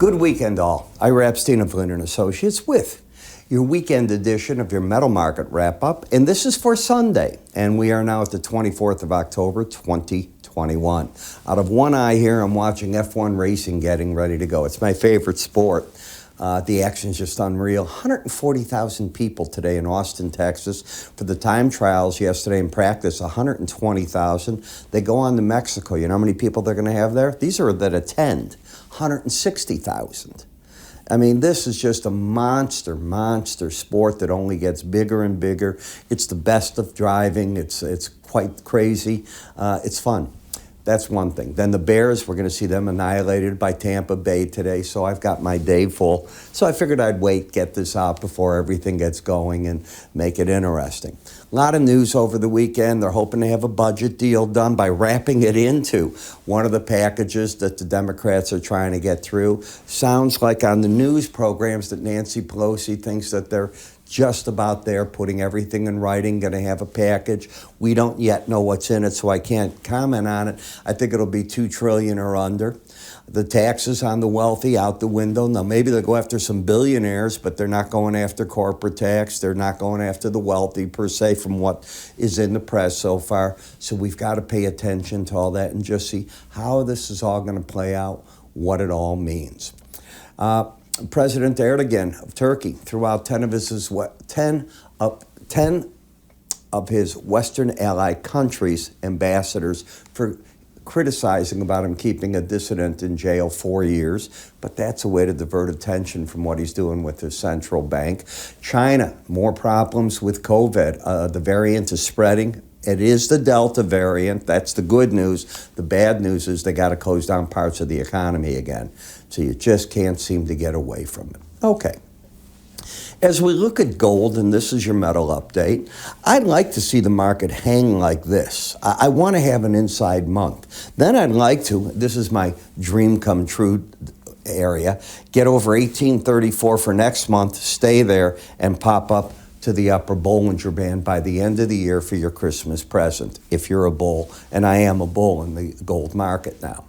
Good weekend, all. Ira Epstein of Linn & Associates with your weekend edition of your metal market wrap-up. And this is for Sunday. And we are now at the 24th of October, 2021. Out of one eye here, I'm watching F1 racing getting ready to go. It's my favorite sport. The action's just unreal. 140,000 people today in Austin, Texas for the time trials yesterday in practice, 120,000. They go on to Mexico. You know how many people they're going to have there? These are that attend, 160,000. I mean, this is just a monster sport that only gets bigger and bigger. It's the best of driving. It's quite crazy. It's fun. That's one thing. Then the Bears, we're going to see them annihilated by Tampa Bay today, so I've got my day full. So I figured I'd wait, get this out before everything gets going and make it interesting. A lot of news over the weekend. They're hoping to have a budget deal done by wrapping it into one of the packages that the Democrats are trying to get through. Sounds like on the news programs that Nancy Pelosi thinks that they're just about there, putting everything in writing, going to have a package. We don't yet know what's in it, so I can't comment on it. I think it'll be $2 trillion or under. The taxes on the wealthy out the window. Now, maybe they'll go after some billionaires, but they're not going after corporate tax. They're not going after the wealthy, per se, from what is in the press so far. So we've got to pay attention to all that and just see how this is all going to play out, what it all means. President Erdogan of Turkey threw out 10 of his Western ally countries' ambassadors for criticizing about him keeping a dissident in jail 4 years. But that's a way to divert attention from what he's doing with his central bank. China, more problems with COVID. The variant is spreading. It is the Delta variant. That's the good news. The bad news is they got to close down parts of the economy again. So you just can't seem to get away from it. Okay. As we look at gold, and this is your metal update, I'd like to see the market hang like this. I want to have an inside month. Then I'd like to, this is my dream come true area, get over 1834 for next month, stay there, and pop up to the upper Bollinger Band by the end of the year for your Christmas present, if you're a bull, and I am a bull in the gold market now.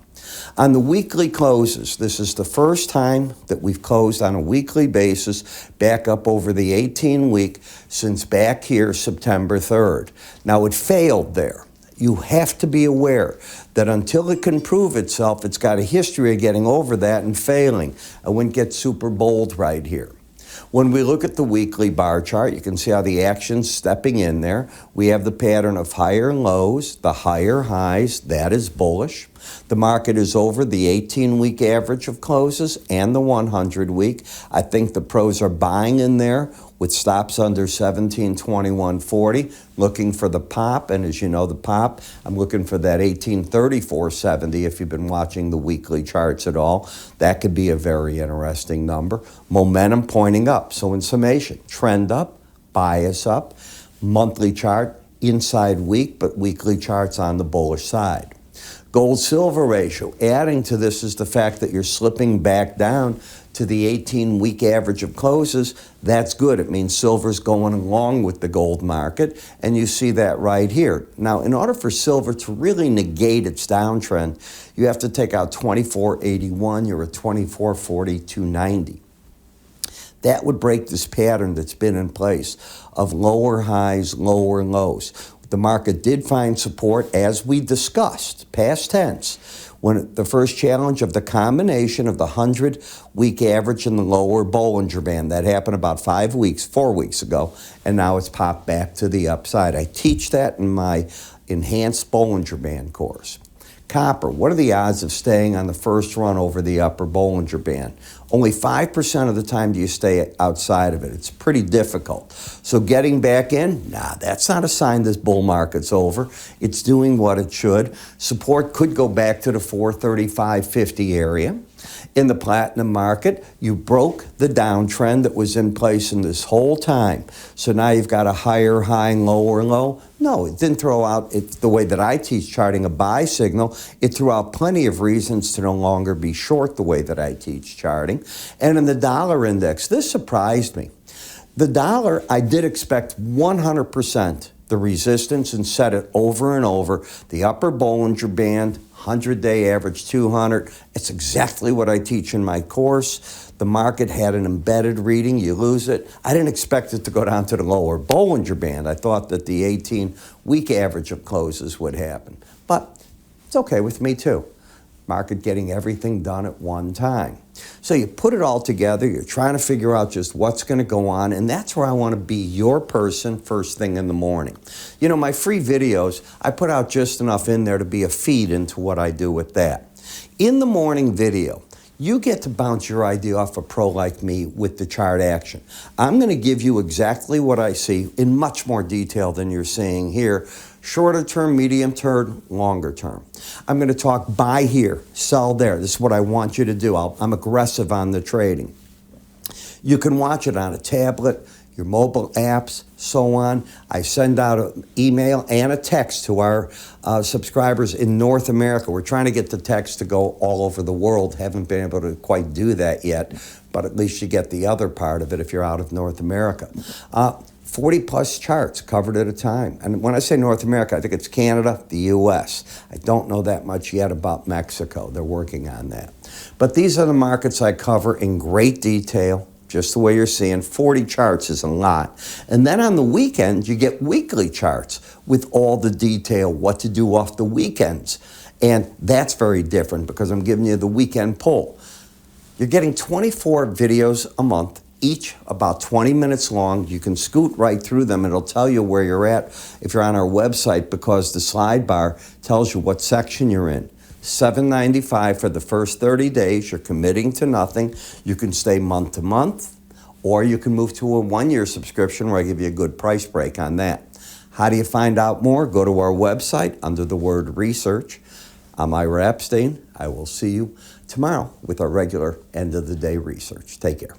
On the weekly closes, this is the first time that we've closed on a weekly basis back up over the 18-week since back here September 3rd. Now, it failed there. You have to be aware that until it can prove itself, it's got a history of getting over that and failing. I wouldn't get super bold right here. When we look at the weekly bar chart, you can see how the action's stepping in there. We have the pattern of higher lows, the higher highs. That is bullish. The market is over the 18-week average of closes and the 100-week. I think the pros are buying in there with stops under 1721.40, looking for the pop. And as you know, the pop, I'm looking for that 1834.70 if you've been watching the weekly charts at all. That could be a very interesting number. Momentum pointing up. So in summation, trend up, bias up, monthly chart inside week, but weekly charts on the bullish side. Gold-silver ratio. Adding to this is the fact that you're slipping back down to the 18-week average of closes. That's good. It means silver's going along with the gold market, and you see that right here. Now, in order for silver to really negate its downtrend, you have to take out 24.81. You're at 24.42.90. That would break this pattern that's been in place of lower highs, lower lows. The market did find support, as we discussed, past tense, when the first challenge of the combination of the 100-week average and the lower Bollinger Band. That happened about 4 weeks ago, and now it's popped back to the upside. I teach that in my enhanced Bollinger Band course. Copper, what are the odds of staying on the first run over the upper Bollinger Band? Only 5% of the time do you stay outside of it. It's pretty difficult. So getting back in, that's not a sign this bull market's over. It's doing what it should. Support could go back to the 435.50 area. In the platinum market, you broke the downtrend that was in place in this whole time. So now you've got a higher high and lower low. No, it didn't throw out, the way that I teach charting, a buy signal. It threw out plenty of reasons to no longer be short the way that I teach charting. And in the dollar index, this surprised me. The dollar, I did expect 100% the resistance and set it over and over. The upper Bollinger Band, 100-day average 200. It's exactly what I teach in my course. The market had an embedded reading. You lose it. I didn't expect it to go down to the lower Bollinger Band. I thought that the 18-week average of closes would happen. But it's okay with me too. Market getting everything done at one time. So you put it all together, you're trying to figure out just what's going to go on, and that's where I want to be your person first thing in the morning. You know, my free videos, I put out just enough in there to be a feed into what I do with that. In the morning video, you get to bounce your idea off a pro like me with the chart action. I'm going to give you exactly what I see in much more detail than you're seeing here. Shorter term, medium term, longer term. I'm going to talk buy here, sell there. This is what I want you to do. I'm aggressive on the trading. You can watch it on a tablet, your mobile apps, so on. I send out an email and a text to our subscribers in North America. We're trying to get the text to go all over the world. Haven't been able to quite do that yet, but at least you get the other part of it if you're out of North America. 40 plus charts covered at a time. And when I say North America, I think it's Canada, the US. I don't know that much yet about Mexico. They're working on that. But these are the markets I cover in great detail, just the way you're seeing. 40 charts is a lot. And then on the weekend, you get weekly charts with all the detail, what to do off the weekends. And that's very different because I'm giving you the weekend pull. You're getting 24 videos a month, each about 20 minutes long. You can scoot right through them. It'll tell you where you're at if you're on our website because the slide bar tells you what section you're in. $7.95 for the first 30 days. You're committing to nothing. You can stay month to month, or you can move to a one-year subscription where I give you a good price break on that. How do you find out more? Go to our website under the word research. I'm Ira Epstein. I will see you tomorrow with our regular end of the day research. Take care.